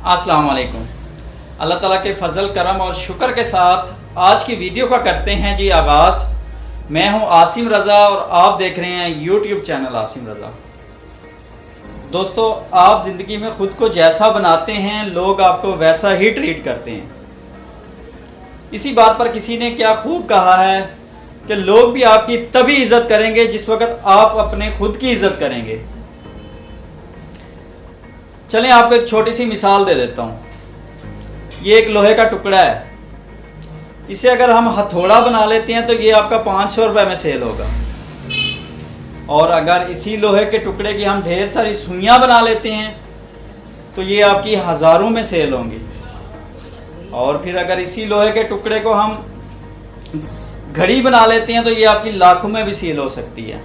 अस्सलाम वालेकुम। अल्लाह ताला के फ़ज़ल करम और शुक्र के साथ आज की वीडियो का करते हैं जी आगाज़। मैं हूं आसिम रज़ा और आप देख रहे हैं यूट्यूब चैनल आसिम रज़ा। दोस्तों, आप ज़िंदगी में ख़ुद को जैसा बनाते हैं लोग आपको वैसा ही ट्रीट करते हैं। इसी बात पर किसी ने क्या खूब कहा है कि लोग भी आपकी तभी इज़्ज़त करेंगे जिस वक्त आप अपने खुद की इज़्ज़त करेंगे। चलें आपको एक छोटी सी मिसाल दे देता हूँ। ये एक लोहे का टुकड़ा है, इसे अगर हम हथौड़ा बना लेते हैं तो ये आपका 500 रुपये में सेल होगा। और अगर इसी लोहे के टुकड़े की हम ढेर सारी सुइयाँ बना लेते हैं तो ये आपकी हज़ारों में सेल होंगी। और फिर अगर इसी लोहे के टुकड़े को हम घड़ी बना लेते हैं तो ये आपकी लाखों में भी सेल हो सकती है।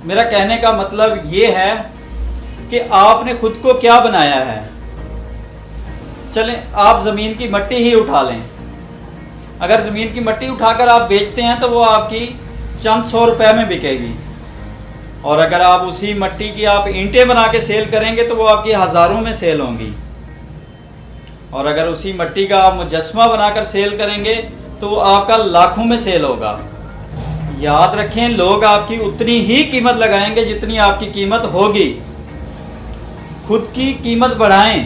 मेरा कहने का मतलब ये है कि आपने खुद को क्या बनाया है। चलें आप ज़मीन की मिट्टी ही उठा लें। अगर ज़मीन की मिट्टी उठाकर आप बेचते हैं तो वो आपकी चंद 100 रुपये में बिकेगी। और अगर आप उसी मिट्टी की आप ईंटें बना के सेल करेंगे तो वो आपकी हज़ारों में सेल होंगी। और अगर उसी मिट्टी का आप मुजस्मा बनाकर सेल करेंगे तो वो आपका लाखों में सेल होगा। याद रखें, लोग आपकी उतनी ही कीमत लगाएंगे जितनी आपकी कीमत होगी। खुद की कीमत बढ़ाएं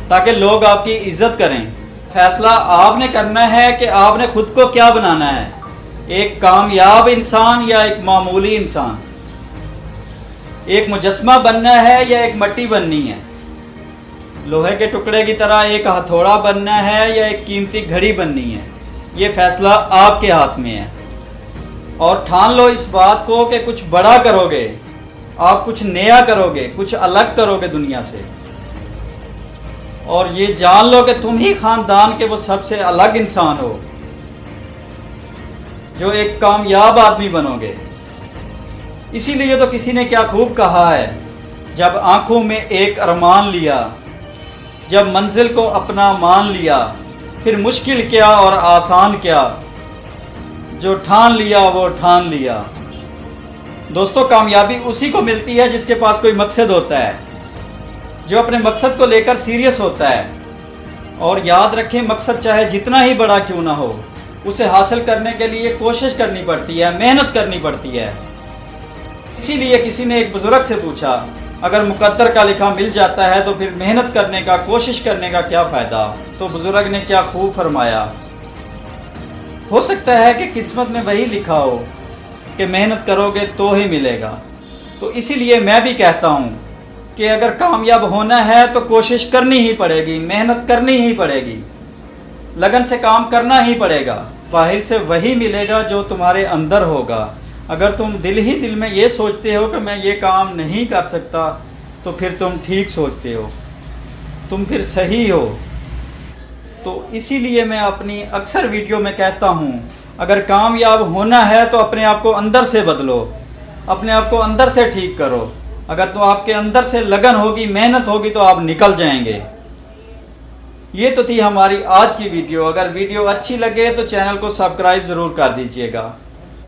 ताकि लोग आपकी इज्जत करें। फैसला आपने करना है कि आपने खुद को क्या बनाना है, एक कामयाब इंसान या एक मामूली इंसान, एक मुजस्मा बनना है या एक मिट्टी बननी है, लोहे के टुकड़े की तरह एक हथौड़ा बनना है या एक कीमती घड़ी बननी है। ये फैसला आपके हाथ में है। और ठान लो इस बात को कि कुछ बड़ा करोगे, आप कुछ नया करोगे, कुछ अलग करोगे दुनिया से। और ये जान लो कि तुम ही खानदान के वो सबसे अलग इंसान हो जो एक कामयाब आदमी बनोगे। इसीलिए तो किसी ने क्या खूब कहा है, जब आंखों में एक अरमान लिया, जब मंजिल को अपना मान लिया, फिर मुश्किल क्या और आसान क्या, जो ठान लिया वो ठान लिया। दोस्तों, कामयाबी उसी को मिलती है जिसके पास कोई मकसद होता है, जो अपने मकसद को लेकर सीरियस होता है। और याद रखें, मकसद चाहे जितना ही बड़ा क्यों ना हो, उसे हासिल करने के लिए कोशिश करनी पड़ती है, मेहनत करनी पड़ती है। इसीलिए किसी ने एक बुजुर्ग से पूछा, अगर मुकद्दर का लिखा मिल जाता है तो फिर मेहनत करने का, कोशिश करने का क्या फ़ायदा। तो बुजुर्ग ने क्या खूब फरमाया, हो सकता है कि किस्मत में वही लिखा हो कि मेहनत करोगे तो ही मिलेगा। तो इसीलिए मैं भी कहता हूँ कि अगर कामयाब होना है तो कोशिश करनी ही पड़ेगी, मेहनत करनी ही पड़ेगी, लगन से काम करना ही पड़ेगा। बाहर से वही मिलेगा जो तुम्हारे अंदर होगा। अगर तुम दिल ही दिल में ये सोचते हो कि मैं ये काम नहीं कर सकता तो फिर तुम ठीक सोचते हो, तुम फिर सही हो। तो इसीलिए मैं अपनी अक्सर वीडियो में कहता हूँ, अगर कामयाब होना है तो अपने आप को अंदर से बदलो, अपने आप को अंदर से ठीक करो। अगर तो आपके अंदर से लगन होगी, मेहनत होगी तो आप निकल जाएंगे। ये तो थी हमारी आज की वीडियो। अगर वीडियो अच्छी लगे तो चैनल को सब्सक्राइब ज़रूर कर दीजिएगा।